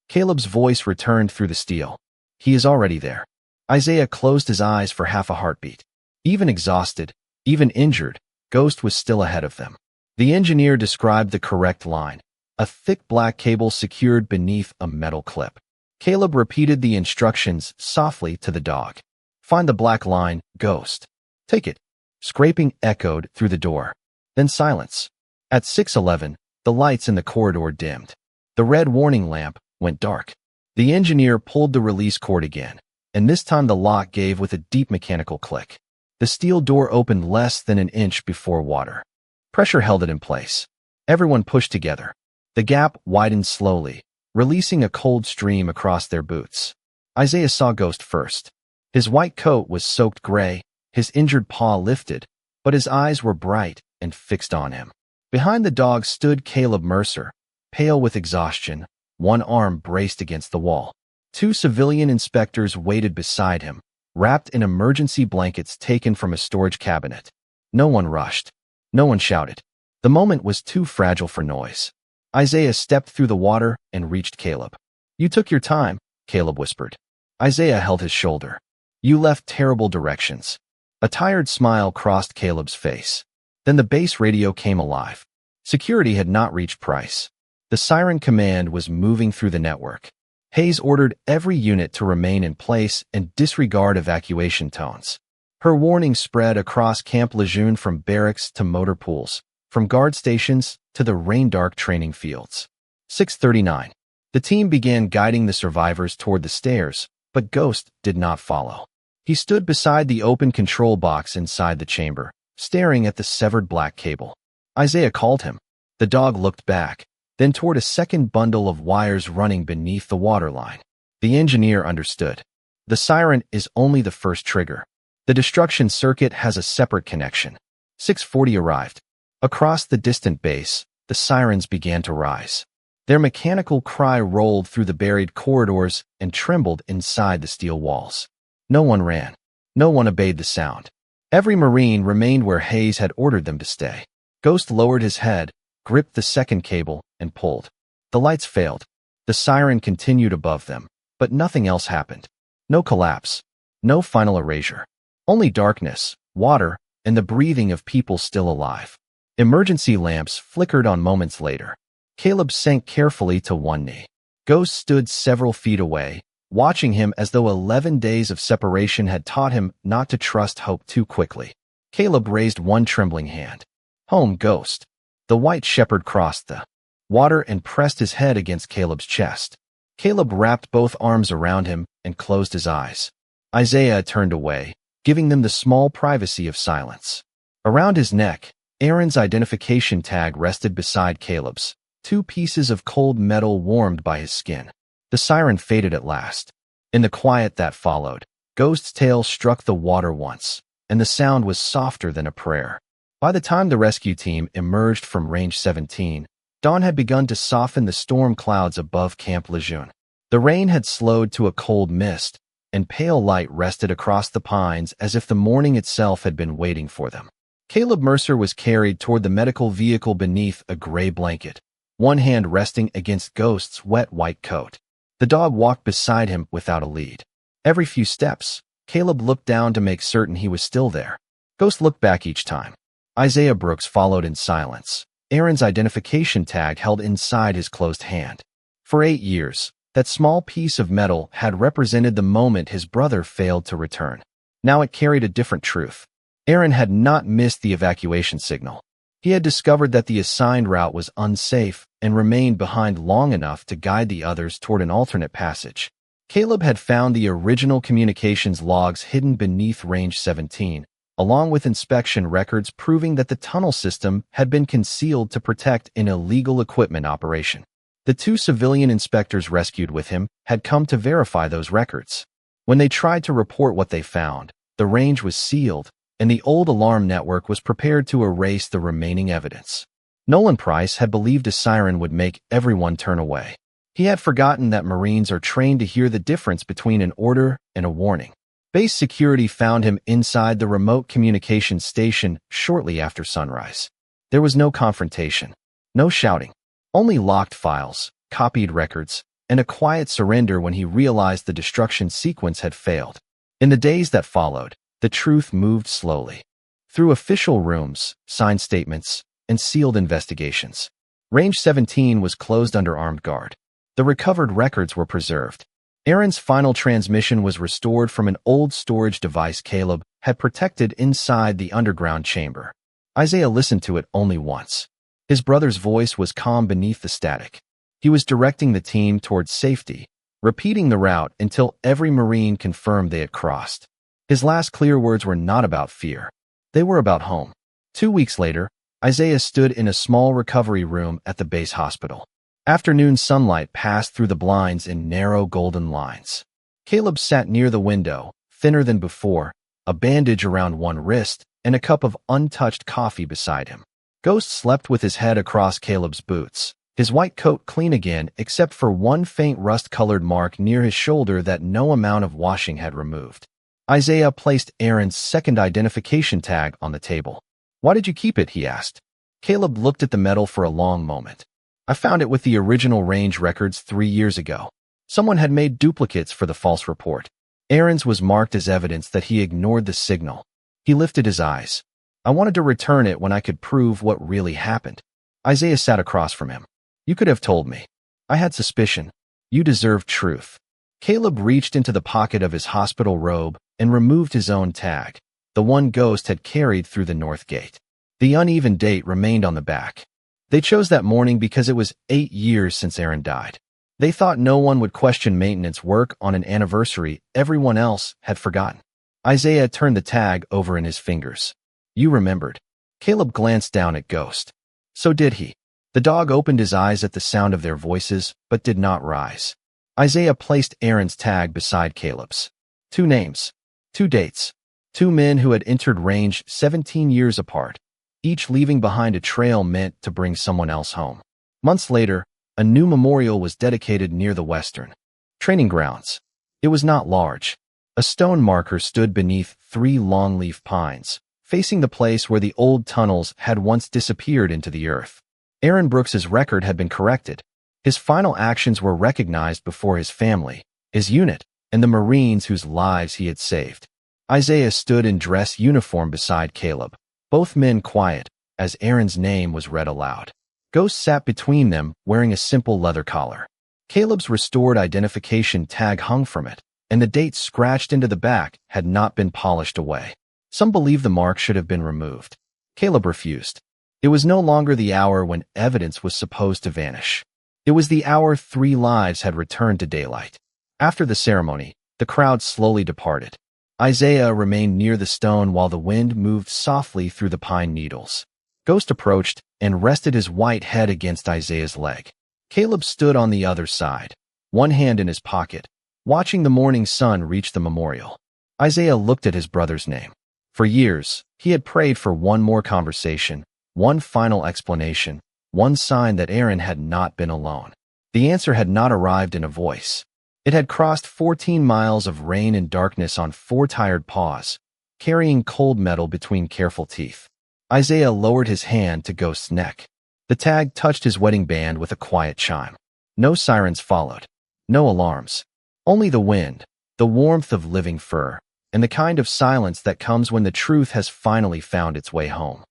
[SPEAKER 1] Caleb's voice returned through the steel. He is already there. Isaiah closed his eyes for half a heartbeat. Even exhausted, even injured, Ghost was still ahead of them. The engineer described the correct line. A thick black cable secured beneath a metal clip. Caleb repeated the instructions softly to the dog. Find the black line, Ghost. Take it. Scraping echoed through the door. Then silence. At 6:11, the lights in the corridor dimmed. The red warning lamp went dark. The engineer pulled the release cord again, and this time the lock gave with a deep mechanical click. The steel door opened less than an inch before water. Pressure held it in place. Everyone pushed together. The gap widened slowly, releasing a cold stream across their boots. Isaiah saw Ghost first. His white coat was soaked gray, his injured paw lifted, but his eyes were bright and fixed on him. Behind the dog stood Caleb Mercer, pale with exhaustion, one arm braced against the wall. 2 civilian inspectors waited beside him, wrapped in emergency blankets taken from a storage cabinet. No one rushed. No one shouted. The moment was too fragile for noise. Isaiah stepped through the water and reached Caleb. "You took your time," Caleb whispered. Isaiah held his shoulder. "You left terrible directions." A tired smile crossed Caleb's face. Then the base radio came alive. Security had not reached Price. The siren command was moving through the network. Hayes ordered every unit to remain in place and disregard evacuation tones. Her warning spread across Camp Lejeune from barracks to motor pools, from guard stations to the rain-dark training fields. 6:39. The team began guiding the survivors toward the stairs, but Ghost did not follow. He stood beside the open control box inside the chamber, staring at the severed black cable. Isaiah called him. The dog looked back, then toward a second bundle of wires running beneath the waterline. The engineer understood. The siren is only the first trigger. The destruction circuit has a separate connection. 6:40 arrived. Across the distant base, the sirens began to rise. Their mechanical cry rolled through the buried corridors and trembled inside the steel walls. No one ran. No one obeyed the sound. Every Marine remained where Hayes had ordered them to stay. Ghost lowered his head, gripped the second cable, and pulled. The lights failed. The siren continued above them, but nothing else happened. No collapse. No final erasure. Only darkness, water, and the breathing of people still alive. Emergency lamps flickered on moments later. Caleb sank carefully to one knee. Ghost stood several feet away, watching him as though 11 days of separation had taught him not to trust hope too quickly. Caleb raised one trembling hand. "Home, Ghost." The white shepherd crossed the water and pressed his head against Caleb's chest. Caleb wrapped both arms around him and closed his eyes. Isaiah turned away, giving them the small privacy of silence. Around his neck, Aaron's identification tag rested beside Caleb's, 2 pieces of cold metal warmed by his skin. The siren faded at last. In the quiet that followed, Ghost's tail struck the water once, and the sound was softer than a prayer. By the time the rescue team emerged from Range 17, dawn had begun to soften the storm clouds above Camp Lejeune. The rain had slowed to a cold mist, and pale light rested across the pines as if the morning itself had been waiting for them. Caleb Mercer was carried toward the medical vehicle beneath a gray blanket, one hand resting against Ghost's wet white coat. The dog walked beside him without a lead. Every few steps, Caleb looked down to make certain he was still there. Ghost looked back each time. Isaiah Brooks followed in silence, Aaron's identification tag held inside his closed hand. For 8 years, that small piece of metal had represented the moment his brother failed to return. Now it carried a different truth. Aaron had not missed the evacuation signal. He had discovered that the assigned route was unsafe and remained behind long enough to guide the others toward an alternate passage. Caleb had found the original communications logs hidden beneath Range 17, along with inspection records proving that the tunnel system had been concealed to protect an illegal equipment operation. The 2 civilian inspectors rescued with him had come to verify those records. When they tried to report what they found, the range was sealed, and the old alarm network was prepared to erase the remaining evidence. Nolan Price had believed a siren would make everyone turn away. He had forgotten that Marines are trained to hear the difference between an order and a warning. Base security found him inside the remote communications station shortly after sunrise. There was no confrontation, no shouting, only locked files, copied records, and a quiet surrender when he realized the destruction sequence had failed. In the days that followed, the truth moved slowly. Through official rooms, signed statements, and sealed investigations. Range 17 was closed under armed guard. The recovered records were preserved. Aaron's final transmission was restored from an old storage device Caleb had protected inside the underground chamber. Isaiah listened to it only once. His brother's voice was calm beneath the static. He was directing the team towards safety, repeating the route until every Marine confirmed they had crossed. His last clear words were not about fear. They were about home. 2 weeks later, Isaiah stood in a small recovery room at the base hospital. Afternoon sunlight passed through the blinds in narrow golden lines. Caleb sat near the window, thinner than before, a bandage around one wrist, and a cup of untouched coffee beside him. Ghost slept with his head across Caleb's boots, his white coat clean again except for one faint rust-colored mark near his shoulder that no amount of washing had removed. Isaiah placed Aaron's second identification tag on the table. "Why did you keep it?" he asked. Caleb looked at the metal for a long moment. I found it with the original range records 3 years ago. Someone had made duplicates for the false report. Aaron's was marked as evidence that he ignored the signal. He lifted his eyes. I wanted to return it when I could prove what really happened. Isaiah sat across from him. You could have told me. I had suspicion. You deserve truth. Caleb reached into the pocket of his hospital robe and removed his own tag, the one Ghost had carried through the north gate. The uneven date remained on the back. They chose that morning because it was 8 years since Aaron died. They thought no one would question maintenance work on an anniversary everyone else had forgotten. Isaiah turned the tag over in his fingers. You remembered. Caleb glanced down at Ghost. So did he. The dog opened his eyes at the sound of their voices, but did not rise. Isaiah placed Aaron's tag beside Caleb's. 2 names. 2 dates. 2 men who had entered range 17 years apart, each leaving behind a trail meant to bring someone else home. Months later, a new memorial was dedicated near the western training grounds. It was not large. A stone marker stood beneath 3 longleaf pines, facing the place where the old tunnels had once disappeared into the earth. Aaron Brooks's record had been corrected. His final actions were recognized before his family, his unit, and the Marines whose lives he had saved. Isaiah stood in dress uniform beside Caleb, both men quiet, as Aaron's name was read aloud. Ghost sat between them, wearing a simple leather collar. Caleb's restored identification tag hung from it, and the date scratched into the back had not been polished away. Some believe the mark should have been removed. Caleb refused. It was no longer the hour when evidence was supposed to vanish. It was the hour 3 lives had returned to daylight. After the ceremony, the crowd slowly departed. Isaiah remained near the stone while the wind moved softly through the pine needles. Ghost approached and rested his white head against Isaiah's leg. Caleb stood on the other side, one hand in his pocket, watching the morning sun reach the memorial. Isaiah looked at his brother's name. For years, he had prayed for one more conversation, one final explanation, one sign that Aaron had not been alone. The answer had not arrived in a voice. It had crossed 14 miles of rain and darkness on 4 tired paws, carrying cold metal between careful teeth. Isaiah lowered his hand to Ghost's neck. The tag touched his wedding band with a quiet chime. No sirens followed. No alarms. Only the wind, the warmth of living fur, and the kind of silence that comes when the truth has finally found its way home.